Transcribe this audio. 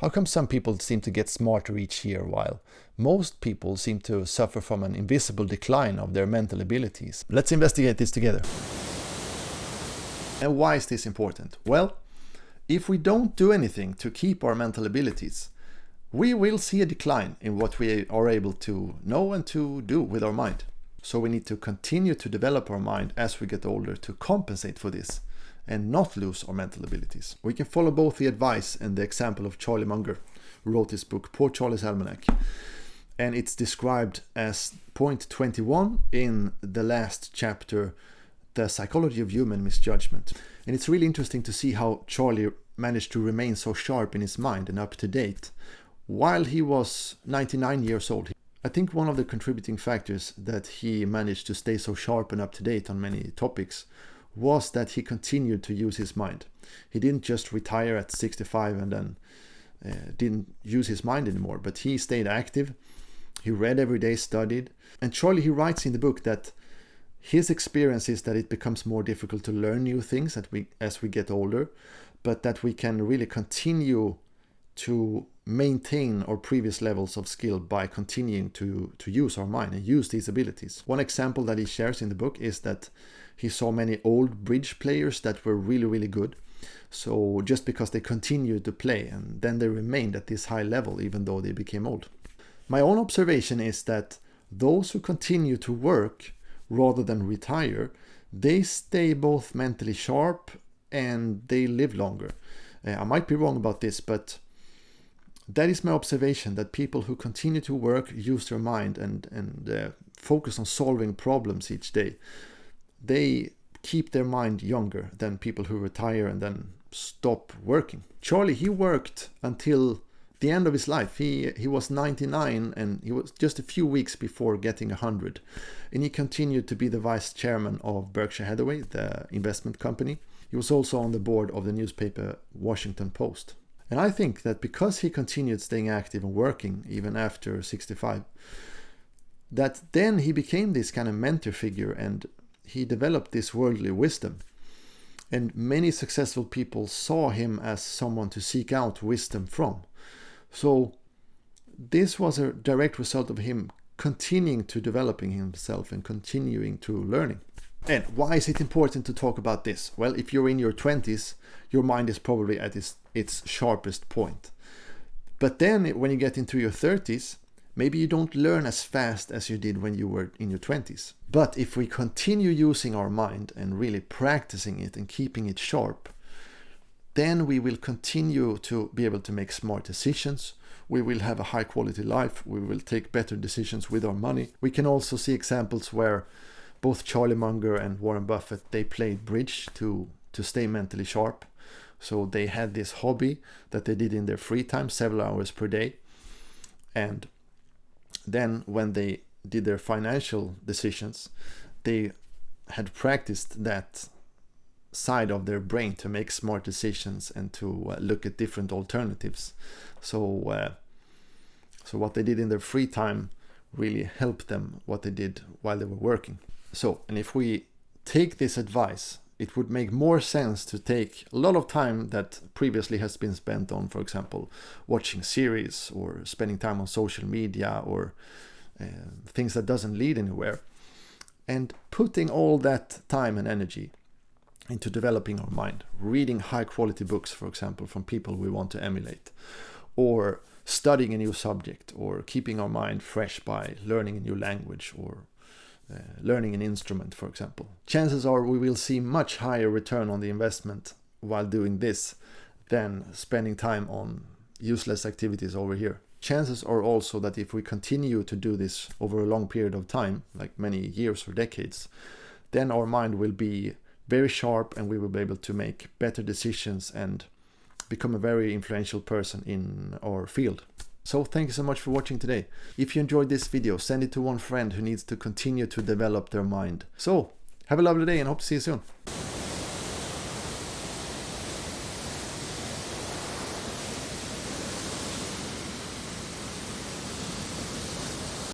How come some people seem to get smarter each year while most people seem to suffer from an invisible decline of their mental abilities? Let's investigate this together. And why is this important? Well, if we don't do anything to keep our mental abilities, we will see a decline in what we are able to know and to do with our mind. So we need to continue to develop our mind as we get older to compensate for this and not lose our mental abilities. We can follow both the advice and the example of Charlie Munger, who wrote this book, Poor Charlie's Almanack. And it's described as point 21 in the last chapter, The Psychology of Human Misjudgement. And it's really interesting to see how Charlie managed to remain so sharp in his mind and up to date while he was 99 years old. I think one of the contributing factors that he managed to stay so sharp and up to date on many topics was that he continued to use his mind. He didn't just retire at 65 and then didn't use his mind anymore, but he stayed active. He read every day, studied. And Charlie, he writes in the book that his experience is that it becomes more difficult to learn new things as we get older, but that we can really continue to maintain our previous levels of skill by continuing to use our mind and use these abilities. One example that he shares in the book is that he saw many old bridge players that were really, really good. So just because they continued to play and then they remained at this high level even though they became old. My own observation is that those who continue to work rather than retire, they stay both mentally sharp and they live longer. I might be wrong about this, but that is my observation, that people who continue to work, use their mind and focus on solving problems each day, they keep their mind younger than people who retire and then stop working. Charlie, he worked until the end of his life. He was 99 and he was just a few weeks before getting 100. And he continued to be the vice chairman of Berkshire Hathaway, the investment company. He was also on the board of the newspaper Washington Post. And I think that because he continued staying active and working even after 65, that then he became this kind of mentor figure and he developed this worldly wisdom. And many successful people saw him as someone to seek out wisdom from. So this was a direct result of him continuing to developing himself and continuing to learning. And why is it important to talk about this? Well, if you're in your 20s, your mind is probably at its sharpest point. But then when you get into your 30s, maybe you don't learn as fast as you did when you were in your 20s. But if we continue using our mind and really practicing it and keeping it sharp, then we will continue to be able to make smart decisions. We will have a high quality life. We will take better decisions with our money. We can also see examples where both Charlie Munger and Warren Buffett, they played bridge to stay mentally sharp. So they had this hobby that they did in their free time, several hours per day. And then when they did their financial decisions, they had practiced that side of their brain to make smart decisions and to look at different alternatives. So what they did in their free time really helped them what they did while they were working. So, and if we take this advice, it would make more sense to take a lot of time that previously has been spent on, for example, watching series or spending time on social media or things that doesn't lead anywhere, and putting all that time and energy into developing our mind, reading high quality books, for example, from people we want to emulate, or studying a new subject, or keeping our mind fresh by learning a new language or learning an instrument, for example. Chances are we will see much higher return on the investment while doing this than spending time on useless activities over here. Chances are also that if we continue to do this over a long period of time, like many years or decades, then our mind will be very sharp and we will be able to make better decisions and become a very influential person in our field. So thank you so much for watching today. If you enjoyed this video, send it to one friend who needs to continue to develop their mind. So have a lovely day and hope to see you soon.